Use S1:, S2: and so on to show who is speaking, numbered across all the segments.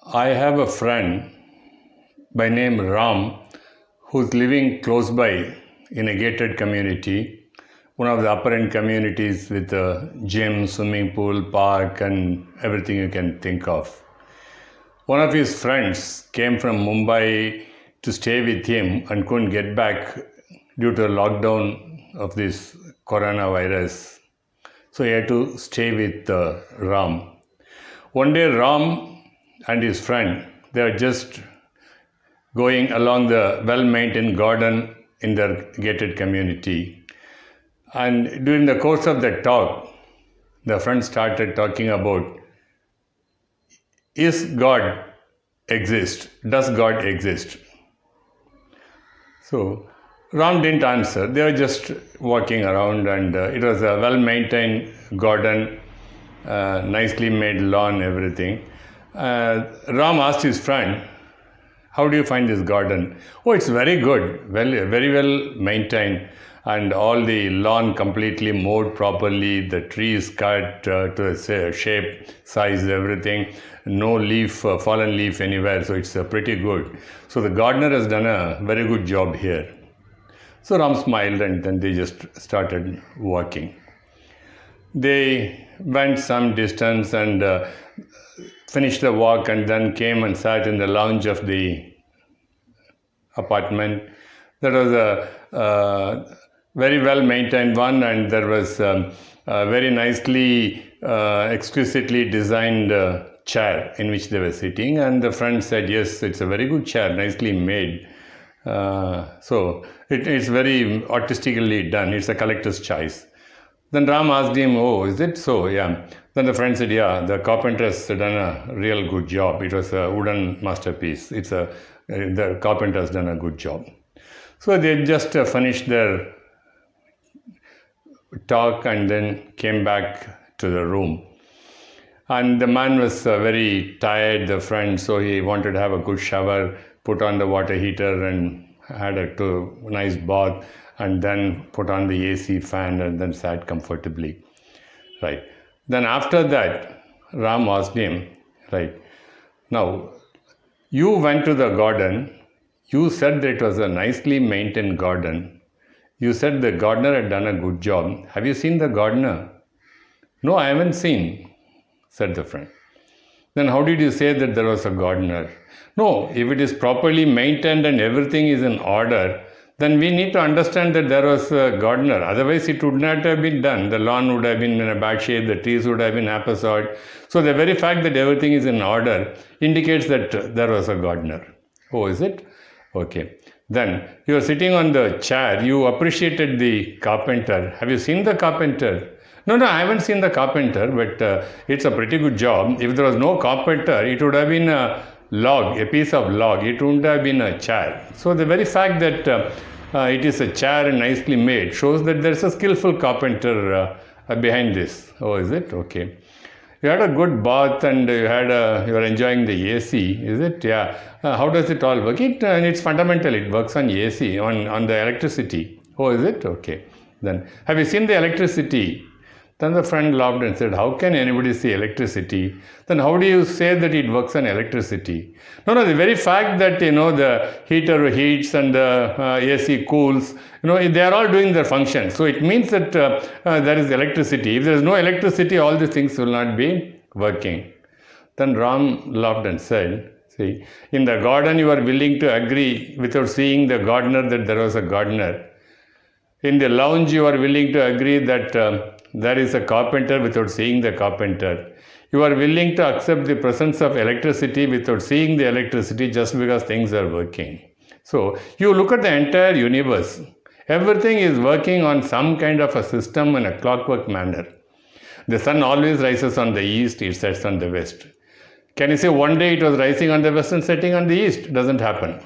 S1: I have a friend by name Ram who's living close by in a gated community, one of the upper end communities with a gym, swimming pool, park, and everything you can think of. One of his friends came from Mumbai to stay with him and couldn't get back due to a lockdown of this coronavirus. So he had to stay with Ram. One day, Ram and his friend, they are just going along the well-maintained garden in their gated community. And during the course of the talk, the friend started talking about, is God exist? Does God exist? So Ram didn't answer. They were just walking around, and it was a well-maintained garden, nicely made lawn, everything. Ram asked his friend, how do you find this garden? Oh, it's very good, very well maintained, and all the lawn completely mowed properly, the trees cut to the shape, size, everything, no leaf, fallen leaf anywhere, so it's pretty good. So the gardener has done a very good job here. So Ram smiled, and then they just started walking. They went some distance and finished the walk, and then came and sat in the lounge of the apartment. That was a very well maintained one, and there was a very nicely, exquisitely designed chair in which they were sitting, and the friend said, yes, it's a very good chair, nicely made. So it's very artistically done. It's a collector's choice. Then Ram asked him, oh, is it so? Yeah. Then the friend said, yeah, the carpenter has done a real good job. It was a wooden masterpiece. The carpenter has done a good job. So they just finished their talk and then came back to the room. And the man was very tired, the friend, so he wanted to have a good shower, put on the water heater and had a nice bath, and then put on the AC fan and then sat comfortably. Right. Then after that, Ram asked him, right, now, you went to the garden, you said that it was a nicely maintained garden. You said the gardener had done a good job. Have you seen the gardener? No, I haven't seen, said the friend. Then how did you say that there was a gardener? No, if it is properly maintained and everything is in order, then we need to understand that there was a gardener. Otherwise, it would not have been done. The lawn would have been in a bad shape, the trees would have been haphazard. So the very fact that everything is in order indicates that there was a gardener. Oh, is it? Okay. Then you are sitting on the chair, you appreciated the carpenter. Have you seen the carpenter? No, I haven't seen the carpenter, but it's a pretty good job. If there was no carpenter, it would have been a log, a piece of log. It wouldn't have been a chair. So the very fact that it is a chair and nicely made shows that there's a skillful carpenter behind this. Oh, is it? Okay. You had a good bath and you are enjoying the AC, is it? Yeah. How does it all work? It's fundamental. It works on AC, on the electricity. Oh, is it? Okay. Then, have you seen the electricity? Then the friend laughed and said, how can anybody see electricity? Then how do you say that it works on electricity? No, the very fact that, the heater heats and the AC cools, they are all doing their function. So it means that there is electricity. If there is no electricity, all these things will not be working. Then Ram laughed and said, see, in the garden you are willing to agree without seeing the gardener that there was a gardener. In the lounge you are willing to agree that there is a carpenter without seeing the carpenter. You are willing to accept the presence of electricity without seeing the electricity just because things are working. So you look at the entire universe. Everything is working on some kind of a system in a clockwork manner. The sun always rises on the east, it sets on the west. Can you say one day it was rising on the west and setting on the east? It doesn't happen.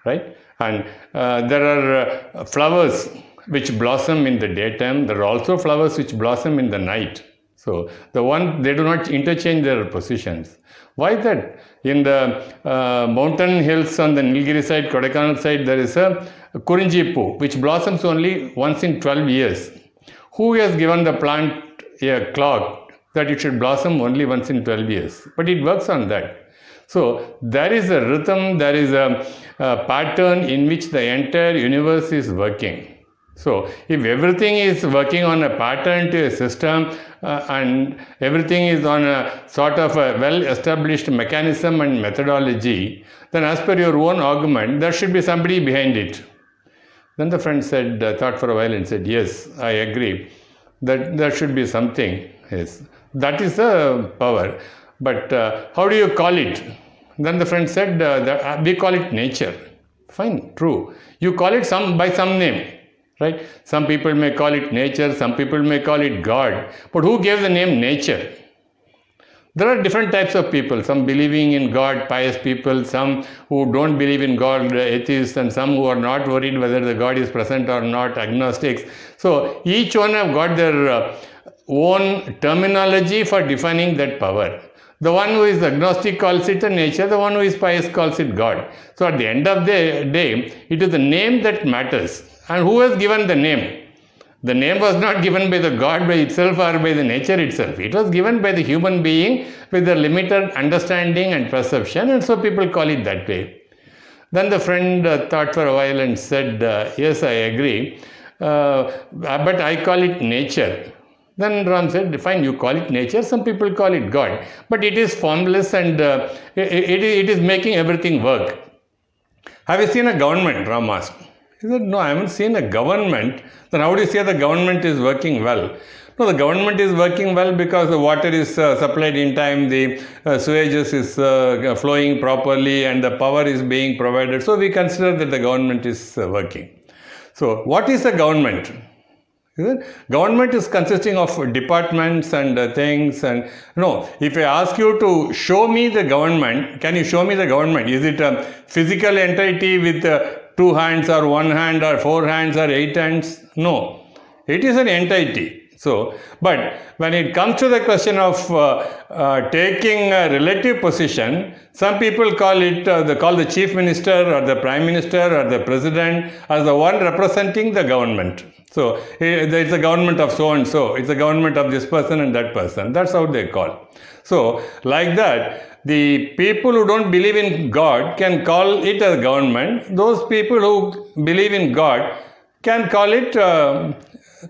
S1: Right? And there are flowers which blossom in the daytime. There are also flowers which blossom in the night. So they do not interchange their positions. Why that? In the mountain hills on the Nilgiri side, Kodaikanal side, there is a Kurinji which blossoms only once in 12 years. Who has given the plant a clock that it should blossom only once in 12 years? But it works on that. So there is a rhythm, there is a pattern in which the entire universe is working. So if everything is working on a pattern to a system and everything is on a sort of a well-established mechanism and methodology, then as per your own argument, there should be somebody behind it. Then the friend said, thought for a while and said, yes, I agree that there should be something. Yes, that is the power. But how do you call it? Then the friend said, we call it nature. Fine, true. You call it by some name. Right? Some people may call it nature, some people may call it God. But who gave the name nature? There are different types of people, some believing in God, pious people, some who don't believe in God, atheists, and some who are not worried whether the God is present or not, agnostics. So each one have got their own terminology for defining that power. The one who is agnostic calls it a nature, the one who is pious calls it God. So at the end of the day, it is the name that matters. And who has given the name? The name was not given by the God by itself or by the nature itself. It was given by the human being with a limited understanding and perception, and so people call it that way. Then the friend thought for a while and said, yes, I agree, but I call it nature. Then Ram said, fine, you call it nature, some people call it God, but it is formless and it is making everything work. Have you seen a government? Ram asked. He said, no, I haven't seen a government. Then how do you say the government is working well? No, the government is working well because the water is supplied in time, the sewages is flowing properly, and the power is being provided. So we consider that the government is working. So what is a government? Government is consisting of departments and things. And no, if I ask you to show me the government, can you show me the government? Is it a physical entity with 2 hands or 1 hand or 4 hands or 8 hands? No, it is an entity. So, but when it comes to the question of taking a relative position, some people call it, they call the chief minister or the prime minister or the president as the one representing the government. So, it's a government of so and so, it's a government of this person and that person. That's how they call. So, like that, the people who don't believe in God can call it a government. Those people who believe in God can call it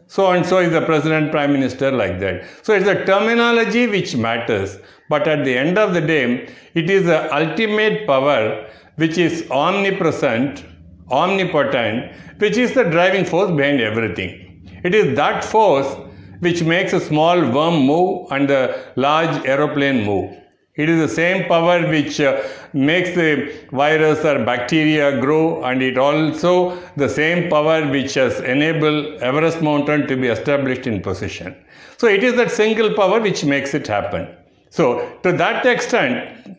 S1: so and so is the president, prime minister, like that. So it's the terminology which matters. But at the end of the day, it is the ultimate power which is omnipresent, omnipotent, which is the driving force behind everything. It is that force which makes a small worm move and a large aeroplane move. It is the same power which makes the virus or bacteria grow, and it also the same power which has enabled Everest mountain to be established in position. So it is that single power which makes it happen. So to that extent,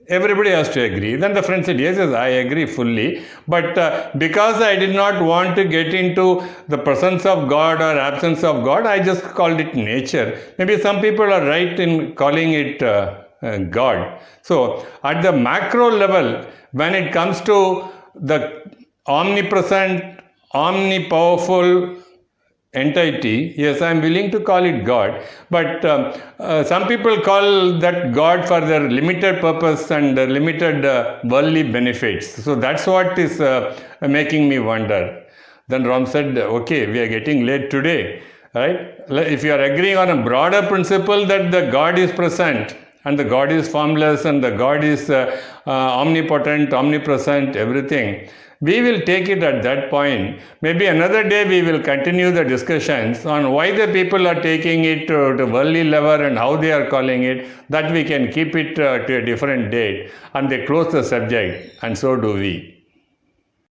S1: everybody has to agree. Then the friend said, yes, I agree fully. But because I did not want to get into the presence of God or absence of God, I just called it nature. Maybe some people are right in calling it God. So at the macro level, when it comes to the omnipresent, omnipowerful entity, yes, I am willing to call it God. But some people call that God for their limited purpose and limited worldly benefits. So that's what is making me wonder. Then Ram said, okay, we are getting late today, right? If you are agreeing on a broader principle that the God is present, and the God is formless, and the God is omnipotent, omnipresent, everything, we will take it at that point. Maybe another day we will continue the discussions on why the people are taking it to worldly level and how they are calling it. That we can keep it to a different date. And they close the subject, and so do we.